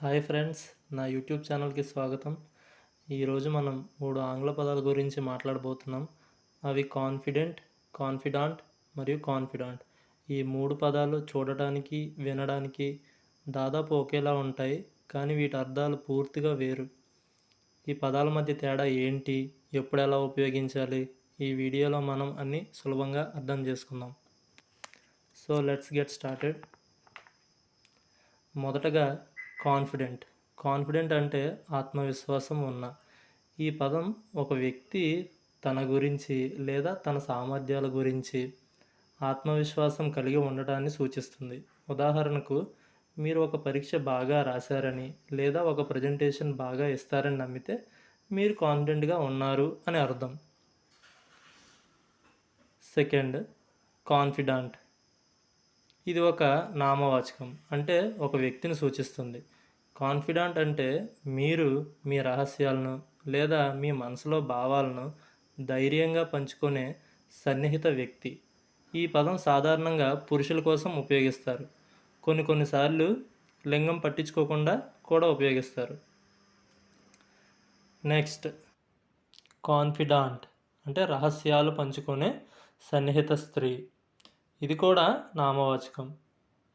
Hi friends, నా YouTube ఛానల్కి స్వాగతం. ఈరోజు మనం 3 ఆంగ్ల పదాల గురించి మాట్లాడబోతున్నాం. అవి కాన్ఫిడెంట్, కాన్ఫిడాంట్ మరియు కాన్ఫిడాంట్. ఈ 3 పదాలు చూడటానికి, వినడానికి దాదాపు ఒకేలా ఉంటాయి, కానీ వీటి అర్థాలు పూర్తిగా వేరు. ఈ పదాల మధ్య తేడా ఏంటి, ఎప్పుడు ఎలా ఉపయోగించాలి, ఈ వీడియోలో మనం అన్నీ సులభంగా అర్థం చేసుకుందాం. So let's get started. మొదటగా కాన్ఫిడెంట్. కాన్ఫిడెంట్ అంటే ఆత్మవిశ్వాసం ఉన్న. ఈ పదం ఒక వ్యక్తి తన గురించి లేదా తన సామర్థ్యాల గురించి ఆత్మవిశ్వాసం కలిగి ఉండటాన్ని సూచిస్తుంది. ఉదాహరణకు, మీరు ఒక పరీక్ష బాగా రాశారని లేదా ఒక ప్రజెంటేషన్ బాగా ఇస్తారని నమ్మితే మీరు కాన్ఫిడెంట్గా ఉన్నారు అని అర్థం. సెకండ్, కాన్ఫిడాంట్. ఇది ఒక నామవాచకం, అంటే ఒక వ్యక్తిని సూచిస్తుంది. కాన్ఫిడాంట్ అంటే మీరు మీ రహస్యాలను లేదా మీ మనసులో భావాలను ధైర్యంగా పంచుకునే సన్నిహిత వ్యక్తి. ఈ పదం సాధారణంగా పురుషుల కోసం ఉపయోగిస్తారు. కొన్నిసార్లు లింగం పట్టించుకోకుండా కూడా ఉపయోగిస్తారు. నెక్స్ట్, కాన్ఫిడాంట్ అంటే రహస్యాలు పంచుకునే సన్నిహిత స్త్రీ. ఇది కూడా నామవాచకం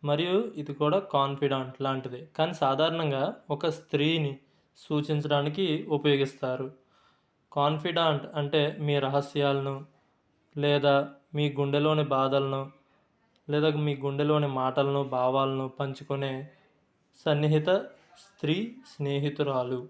మరియు ఇది కూడా కాన్ఫిడాంట్ లాంటిదే, కానీ సాధారణంగా ఒక స్త్రీని సూచించడానికి ఉపయోగిస్తారు. కాన్ఫిడాంట్ అంటే మీ రహస్యాలను లేదా మీ గుండెలోని బాధలను లేదా మీ గుండెలోని మాటలను భావాలను పంచుకునే సన్నిహిత స్త్రీ, స్నేహితురాలు.